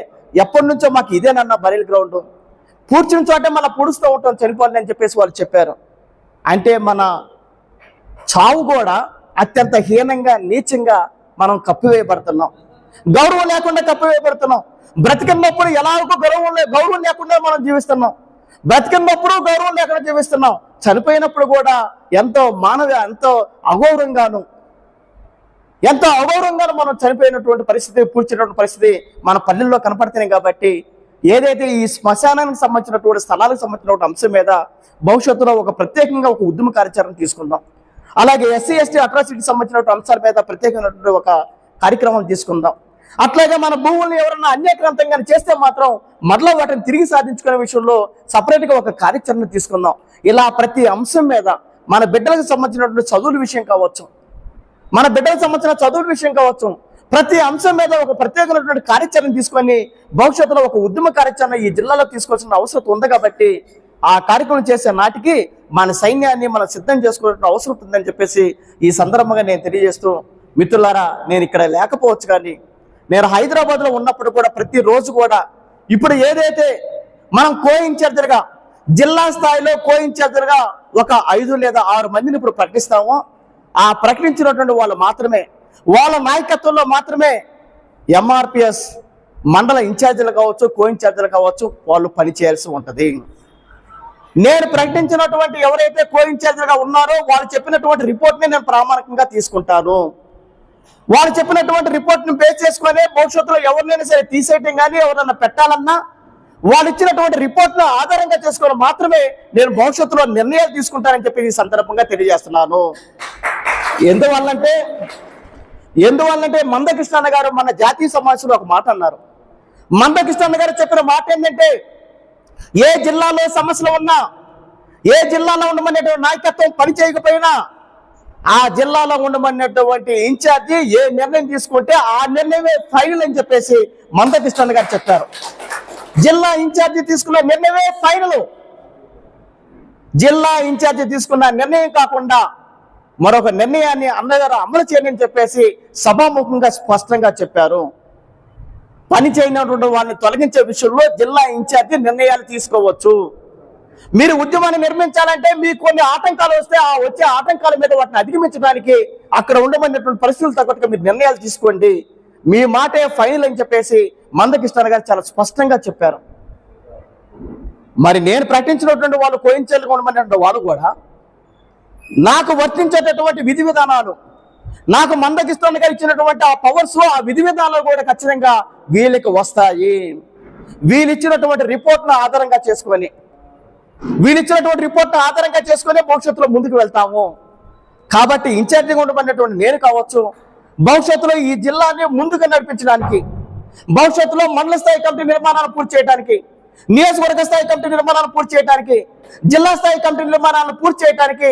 ఎప్పటి నుంచో మాకు ఇదేనన్న బరైల్ గ్రౌండ్, పూడ్చిన చోటే మనం పూడుస్తూ ఉంటాం చనిపోయింది అని చెప్పేసి వాళ్ళు చెప్పారు. అంటే మన చావు కూడా అత్యంత హీనంగా, నీచంగా మనం కప్పివేయబడుతున్నాం. గౌరవం లేకుండా కప్పివేయబడుతున్నాం. బ్రతికినప్పుడు ఎలాగో గౌరవం లేకుండా మనం జీవిస్తున్నాం. బ్రతికినప్పుడు గౌరవం లేకుండా జీవిస్తున్నాం. చనిపోయినప్పుడు కూడా ఎంతో ఎంతో అగౌరవంగాను మనం చనిపోయినటువంటి పరిస్థితి, పూడ్చినటువంటి పరిస్థితి మన పల్లెల్లో కనపడుతున్నాయి. కాబట్టి ఏదైతే ఈ శ్మశానానికి సంబంధించినటువంటి స్థలాలకు సంబంధించినటువంటి అంశం మీద భవిష్యత్తులో ఒక ప్రత్యేకంగా ఒక ఉద్యమ కార్యాచరణ తీసుకుందాం. అలాగే ఎస్సీ ఎస్టీ అట్రాసిటీకి సంబంధించినటువంటి అంశాల మీద ప్రత్యేకమైనటువంటి ఒక కార్యక్రమం తీసుకుందాం. అట్లాగే మన భూములను ఎవరన్నా అన్యాక్రాంతంగా చేస్తే మాత్రం మరలా వాటిని తిరిగి సాధించుకునే విషయంలో సపరేట్గా ఒక కార్యాచరణ తీసుకుందాం. ఇలా ప్రతి అంశం మీద మన బిడ్డలకు సంబంధించినటువంటి చదువుల విషయం కావచ్చు, ప్రతి అంశం మీద ఒక ప్రత్యేకమైనటువంటి కార్యాచరణ తీసుకొని భవిష్యత్తులో ఒక ఉద్యమ కార్యాచరణ ఈ జిల్లాలో తీసుకోవాల్సిన అవసరం ఉంది. కాబట్టి ఆ కార్యక్రమం చేసే నాటికి మన సైన్యాన్ని మనం సిద్ధం చేసుకోవాల్సిన అవసరం ఉందని చెప్పేసి ఈ సందర్భంగా నేను తెలియజేస్తూ, మిత్రులారా, నేను ఇక్కడ లేకపోవచ్చు కానీ నేను హైదరాబాద్లో ఉన్నప్పుడు కూడా ప్రతిరోజు కూడా ఇప్పుడు ఏదైతే మనం కో-ఇన్ఛార్జీలుగా జిల్లా స్థాయిలో కో-ఇన్ఛార్జీలుగా ఒక 5 లేదా 6 మందిని ఇప్పుడు ప్రకటిస్తామో, ఆ ప్రకటించినటువంటి వాళ్ళు మాత్రమే, వాళ్ళ నాయకత్వంలో మాత్రమే ఎంఆర్పిఎస్ మండల ఇన్ఛార్జీలు కావచ్చు, కో-ఇన్ఛార్జీలు కావచ్చు, వాళ్ళు పనిచేయాల్సి ఉంటుంది. నేను ప్రకటించినటువంటి ఎవరైతే కో-ఇన్ఛార్జీలుగా ఉన్నారో వాళ్ళు చెప్పినటువంటి రిపోర్ట్ని నేను ప్రామాణికంగా తీసుకుంటాను. వాళ్ళు చెప్పినటువంటి రిపోర్ట్ని బేస్ చేసుకొని భవిష్యత్తులో ఎవరినైనా సరే తీసేయటం కానీ ఎవరైనా పెట్టాలన్నా వాళ్ళు ఇచ్చినటువంటి రిపోర్ట్ను ఆధారంగా చేసుకొని మాత్రమే నేను భవిష్యత్తులో నిర్ణయాలు తీసుకుంటానని చెప్పి ఈ సందర్భంగా తెలియజేస్తున్నాను. ఎందువల్లంటే మందకృష్ణ గారు మన జాతీయ సమావేశంలో ఒక మాట అన్నారు. మందకృష్ణ గారు చెప్పిన మాట ఏంటంటే, ఏ జిల్లాలో సమస్యలు ఉన్నా, ఏ జిల్లాలో ఉండమనేటువంటి నాయకత్వం పని చేయకపోయినా ఆ జిల్లాలో ఉండమన్నటువంటి ఇన్ఛార్జి ఏ నిర్ణయం తీసుకుంటే ఆ నిర్ణయమే ఫైనల్ అని చెప్పేసి మందకృష్ణ గారు చెప్పారు. జిల్లా ఇన్ఛార్జి తీసుకున్న నిర్ణయమే ఫైనల్. జిల్లా ఇన్ఛార్జి తీసుకున్న నిర్ణయం కాకుండా మరొక నిర్ణయాన్ని అన్నగారు అమలు చేయని చెప్పేసి సభాముఖంగా స్పష్టంగా చెప్పారు. పని చేయనటువంటి వాళ్ళని తొలగించే విషయంలో జిల్లా ఇన్ఛార్జి నిర్ణయాలు తీసుకోవచ్చు. మీరు ఉద్యమాన్ని నిర్మించాలంటే మీకు కొన్ని ఆటంకాలు వస్తే ఆ వచ్చే ఆటంకాల మీద వాటిని అధిగమించడానికి అక్కడ ఉండమన్నటువంటి పరిస్థితులు తగ్గట్టుగా మీరు నిర్ణయాలు తీసుకోండి, మీ మాటే ఫైనల్ అని చెప్పేసి మందకృష్ణ గారు చాలా స్పష్టంగా చెప్పారు. మరి నేను ప్రకటించినటువంటి వాళ్ళు కో-ఇన్ఛార్జిగా ఉండమన్నటువంటి వాళ్ళు కూడా నాకు వర్తించేటటువంటి విధి విధానాలు, నాకు మందకృష్ణ గారు ఇచ్చినటువంటి ఆ పవర్స్, ఆ విధి విధానాలు కూడా ఖచ్చితంగా వీళ్ళకి వస్తాయి. వీళ్ళు ఇచ్చినటువంటి రిపోర్ట్ను ఆధారంగా చేసుకొని భవిష్యత్తులో ముందుకు వెళ్తాము. కాబట్టి ఇన్ఛార్జిగా ఉండబడినటువంటి నేను కావచ్చు, భవిష్యత్తులో ఈ జిల్లాని ముందుకు నడిపించడానికి, భవిష్యత్తులో మండల స్థాయి కమిటీ నిర్మాణాలు పూర్తి చేయడానికి, నియోజకవర్గ స్థాయి కమిటీ నిర్మాణాలు పూర్తి చేయడానికి, జిల్లా స్థాయి కమిటీ నిర్మాణాలను పూర్తి చేయడానికి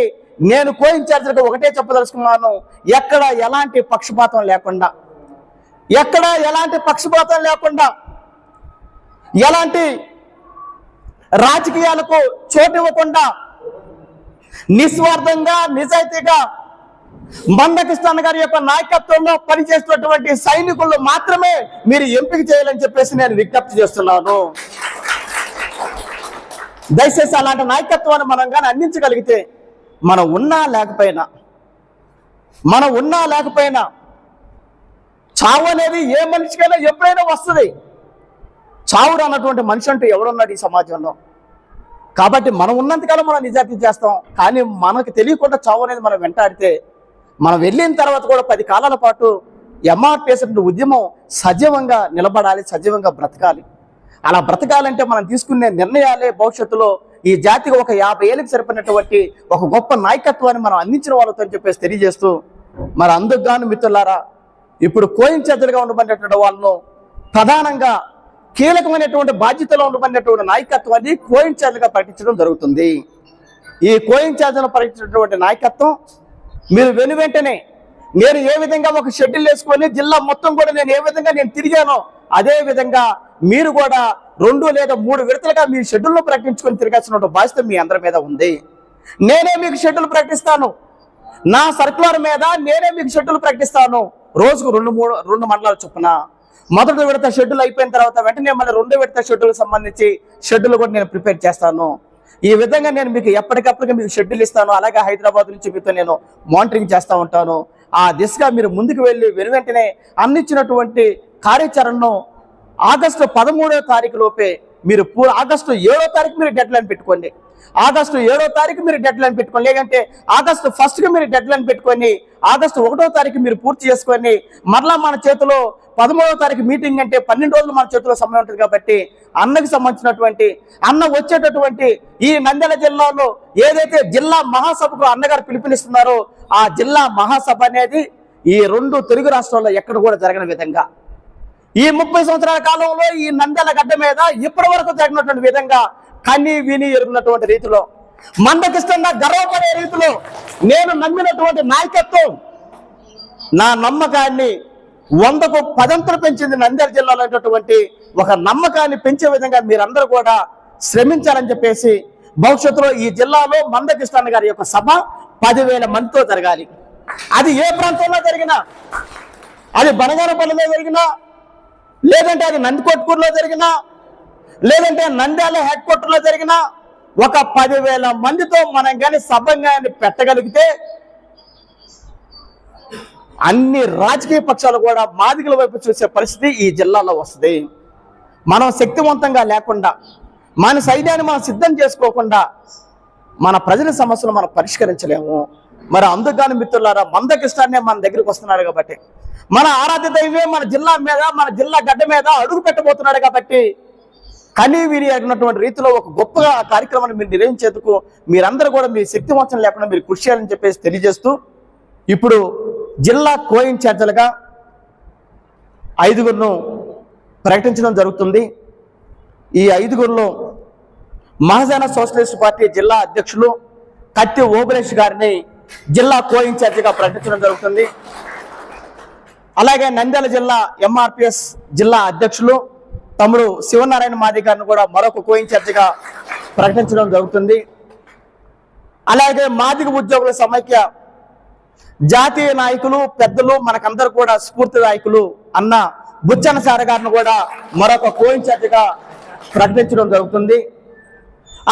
నేను కో-ఇన్ఛార్జిగా ఒకటే చెప్పదలుచుకున్నాను. ఎక్కడ ఎలాంటి పక్షపాతం లేకుండా, ఎలాంటి రాజకీయాలకు చోటు ఇవ్వకుండా నిస్వార్థంగా, నిజాయితీగా మందకృష్ణ గారి యొక్క నాయకత్వంలో పనిచేస్తున్నటువంటి సైనికులు మాత్రమే మీరు ఎంపిక చేయాలని చెప్పేసి నేను విజ్ఞప్తి చేస్తున్నాను. దయచేసి అలాంటి నాయకత్వాన్ని మనం కానీ అందించగలిగితే మనం ఉన్నా లేకపోయినా చావు అనేది ఏ మనిషికైనా ఎప్పుడైనా వస్తుంది. చావు రానటువంటి మనిషి అంటూ ఎవడున్నాడు ఈ సమాజంలో? కాబట్టి మనం ఉన్నంతకాలం మనం నిజాయితీ చేస్తాం. కానీ మనకు తెలియకుండా చావు అనేది మనం వెంటాడితే మనం వెళ్ళిన తర్వాత కూడా 10 కాలాల పాటు ఎంఆర్పిఎస్ ఉద్యమం సజీవంగా నిలబడాలి, సజీవంగా బ్రతకాలి. అలా బ్రతకాలంటే మనం తీసుకునే నిర్ణయాలే భవిష్యత్తులో ఈ జాతికి ఒక 50 ఏళ్ళకి సరిపడినటువంటి ఒక గొప్ప నాయకత్వాన్ని మనం అందించిన వాళ్ళతో అని చెప్పేసి తెలియజేస్తూ, మరి అందుకు గాను మిత్రులారా, ఇప్పుడు కోయిన్ఛార్జీలుగా ఉండబడినటువంటి వాళ్ళను ప్రధానంగా కీలకమైనటువంటి బాధ్యతలో ఉండబడినటువంటి నాయకత్వాన్ని కోయిన్ఛార్జీలుగా ప్రకటించడం జరుగుతుంది. ఈ కోయిన్ఛార్జీలను ప్రకటించినటువంటి నాయకత్వం మీరు వెంటనే నేను ఏ విధంగా ఒక షెడ్యూల్ వేసుకొని జిల్లా మొత్తం కూడా నేను ఏ విధంగా నేను తిరిగానో అదే విధంగా మీరు కూడా 2 లేదా 3 విడతలుగా మీ షెడ్యూల్ను ప్రకటించుకొని తిరగాల్సిన బాధ్యత మీ అందరి మీద ఉంది. నేనే మీకు షెడ్యూల్ ప్రకటిస్తాను, నా సర్కులర్ మీద నేనే మీకు షెడ్యూల్ ప్రకటిస్తాను. రోజుకు 2 మండలాలు చొప్పున మొదటి విడత షెడ్యూల్ అయిపోయిన తర్వాత వెంటనే మళ్ళీ 2వ విడత షెడ్యూల్ సంబంధించి షెడ్యూల్ కూడా నేను ప్రిపేర్ చేస్తాను. ఈ విధంగా నేను మీకు ఎప్పటికప్పుడు మీకు షెడ్యూల్ ఇస్తాను. అలాగే హైదరాబాద్ నుంచి మీతో నేను మానిటరింగ్ చేస్తూ ఉంటాను. ఆ దిశగా మీరు ముందుకు వెళ్ళి వెంటనే అందించినటువంటి కార్యాచరణను ఆగస్టు 13వ తారీఖు లోపే మీరు ఆగస్టు 7వ తారీఖు మీరు డెడ్ లైన్ పెట్టుకోండి. ఆగస్టు 7వ తారీఖు మీరు డెడ్ లైన్ పెట్టుకోండి. లేదంటే ఆగస్టు 1కి మీరు డెడ్ లైన్ పెట్టుకొని ఆగస్టు 1వ తారీఖు మీరు పూర్తి చేసుకొని మరలా మన చేతిలో 13వ తారీఖు మీటింగ్ అంటే 12 రోజులు మన చేతిలో సమయం ఉంటుంది. కాబట్టి అన్నకి సంబంధించినటువంటి అన్న వచ్చేటటువంటి ఈ నంద్యాల జిల్లాలో ఏదైతే జిల్లా మహాసభకు అన్నగారు పిలుపునిస్తున్నారో ఆ జిల్లా మహాసభ అనేది ఈ 2 తెలుగు రాష్ట్రాల్లో ఎక్కడ కూడా జరగని విధంగా ఈ 30 సంవత్సరాల కాలంలో ఈ నంద్యాల గడ్డ మీద ఇప్పటి వరకు జరిగినటువంటి విధంగా కని విని ఎరుగున్నటువంటి రీతిలో మందకిష్టంగా గర్వపడే రీతిలో నేను నమ్మినటువంటి నాయకత్వం నా నమ్మకాన్ని 100కు 10 పెంచింది. నంద్యాల జిల్లాలో ఉన్నటువంటి ఒక నమ్మకాన్ని పెంచే విధంగా మీరందరూ కూడా శ్రమించాలని చెప్పేసి భవిష్యత్తులో ఈ జిల్లాలో మందకిష్టన్న గారి యొక్క సభ 10,000 మందితో జరగాలి. అది ఏ ప్రాంతంలో జరిగినా, అది బనగానపల్లిలో జరిగినా, లేదంటే అది నందికొట్కూరులో జరిగినా, లేదంటే నంద్యాల హెడ్ క్వార్టర్లో జరిగినా ఒక 10,000 మందితో మనం కానీ సభంగా పెట్టగలిగితే అన్ని రాజకీయ పక్షాలు కూడా మాదిగల వైపు చూసే పరిస్థితి ఈ జిల్లాలో వస్తుంది. మనం శక్తివంతంగా లేకుండా మన సైన్యాన్ని మనం సిద్ధం చేసుకోకుండా మన ప్రజల సమస్యలు మనం పరిష్కరించలేము. మరి అందుకని మిత్రులారా మందకిష్టాన్నే మన దగ్గరికి వస్తున్నాడు కాబట్టి మన ఆరాధ్య దైవే మన జిల్లా మీద మన జిల్లా గడ్డ మీద అడుగు పెట్టబోతున్నాడు కాబట్టి కనీ వీరి అయినటువంటి రీతిలో ఒక గొప్పగా ఆ కార్యక్రమాన్ని మీరు నిర్వహించేందుకు మీరందరూ కూడా మీ శక్తివంచన లేకుండా మీరు కృషి చేయాలని చెప్పేసి తెలియజేస్తూ ఇప్పుడు జిల్లా కోయిన్ఛార్జీలుగా 5గురును ప్రకటించడం జరుగుతుంది. ఈ 5గురులో మహాజన సోషలిస్ట్ పార్టీ జిల్లా అధ్యక్షులు కత్తి ఓబులేష్ గారిని జిల్లా కోయిన్ఛార్జిగా ప్రకటించడం జరుగుతుంది. అలాగే నంద్యాల జిల్లా ఎంఆర్పిఎస్ జిల్లా అధ్యక్షులు తమ్ముడు శివనారాయణ మాది గారిని కూడా మరొక కోయిన్ఛార్జిగా ప్రకటించడం జరుగుతుంది. అలాగే మాదిగ ఉద్యోగుల సమైక్య జాతీయ నాయకులు పెద్దలు మనకందరూ కూడా స్ఫూర్తి నాయకులు అన్న బుచ్చన సార గారిని కూడా మరొక కోయిన్ఛార్జిగా ప్రకటించడం జరుగుతుంది.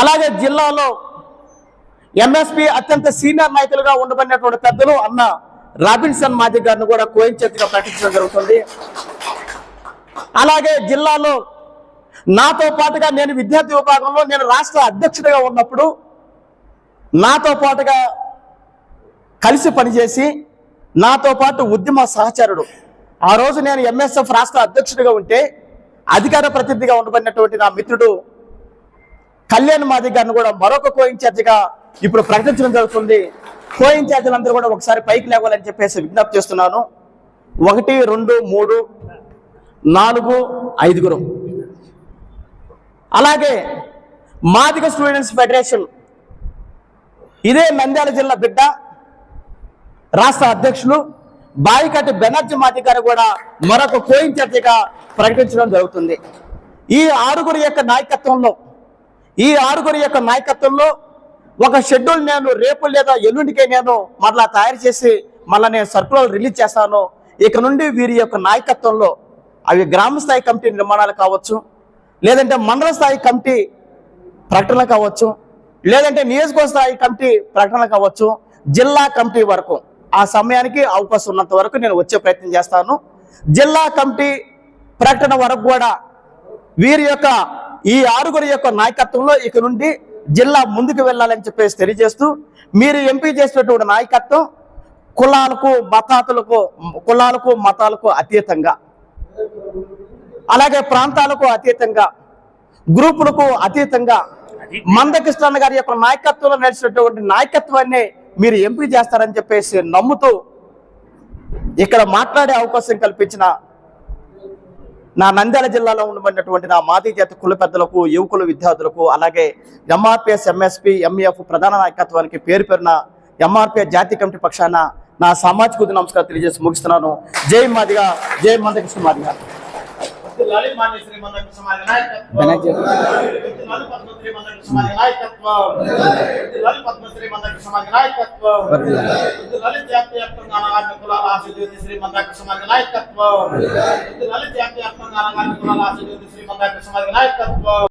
అలాగే జిల్లాలో ఎంఎస్పీ అత్యంత సీనియర్ నాయకులుగా ఉండబడినటువంటి పెద్దలు అన్న రాబిన్సన్ మాది గారిని కూడా కోయిన్ఛార్జిగా ప్రకటించడం జరుగుతుంది. అలాగే జిల్లాలో నాతో పాటుగా నేను విద్యార్థి విభాగంలో నేను రాష్ట్ర అధ్యక్షుడిగా ఉన్నప్పుడు నాతో పాటుగా కలిసి పనిచేసి నాతో పాటు ఉద్యమ సహచరుడు ఆ రోజు నేను ఎంఎస్ఎఫ్ రాష్ట్ర అధ్యక్షుడిగా ఉంటే అధికార ప్రతినిధిగా ఉండబడినటువంటి నా మిత్రుడు కళ్యాణ్ మాది గారిని కూడా మరొక కోయిన్ఛార్జిగా ఇప్పుడు ప్రకటించడం జరుగుతుంది. కోయిన్ఛార్జీలందరూ కూడా ఒకసారి పైకి లేవాలని చెప్పేసి విజ్ఞప్తి చేస్తున్నాను. 1, 2, 3, 4, 5గురు. అలాగే మాదిగ స్టూడెంట్స్ ఫెడరేషన్ ఇదే నంద్యాల జిల్లా బిడ్డ రాష్ట్ర అధ్యక్షులు బాయికటి బెనర్జీ మాది గారు కూడా మరొక కోయిన్ఛార్జిగా ప్రకటించడం జరుగుతుంది. ఈ 6గురి యొక్క నాయకత్వంలో ఒక షెడ్యూల్ నేను రేపు లేదా ఎల్లుండికే నేను మరలా తయారు చేసి మళ్ళీ నేను సర్కులర్ రిలీజ్ చేస్తాను. ఇక నుండి వీరి యొక్క నాయకత్వంలో అవి గ్రామ స్థాయి కమిటీ నిర్మాణాలు కావచ్చు, లేదంటే మండల స్థాయి కమిటీ ప్రకటనలు కావచ్చు, లేదంటే నియోజకవర్గ స్థాయి కమిటీ ప్రకటనలు కావచ్చు, జిల్లా కమిటీ వరకు ఆ సమయానికి అవకాశం ఉన్నంత వరకు నేను వచ్చే ప్రయత్నం చేస్తాను. జిల్లా కమిటీ ప్రకటన వరకు కూడా వీరి యొక్క ఈ 6గురి యొక్క నాయకత్వంలో ఇక నుండి జిల్లా ముందుకు వెళ్ళాలని చెప్పేసి తెలియజేస్తూ మీరు ఎంపిక చేసినటువంటి నాయకత్వం కులాలకు మతాలకు అతీతంగా, అలాగే ప్రాంతాలకు అతీతంగా, గ్రూపులకు అతీతంగా మందకిష్టన్న గారి యొక్క నాయకత్వంలో నడిచినటువంటి నాయకత్వాన్ని మీరు ఎంపిక చేస్తారని చెప్పేసి నమ్ముతూ ఇక్కడ మాట్లాడే అవకాశం కల్పించిన నా నంద్యాల జిల్లాలో ఉండబడినటువంటి నా మాదిగ జాతి కుల పెద్దలకు, యువకులు, విద్యార్థులకు, అలాగే ఎంఆర్పిఎస్, ఎంఎస్పి, ఎంఈఎఫ్ ప్రధాన నాయకత్వానికి పేరు పేరున ఎంఆర్పిఎస్ జాతీయ కమిటీ పక్షాన నా సామాజిక నమస్కారం తెలియజేసి ముగిస్తున్నాను. జై మాదిగ, జై మందకృష్ణ మాదిగ. నాయకత్వం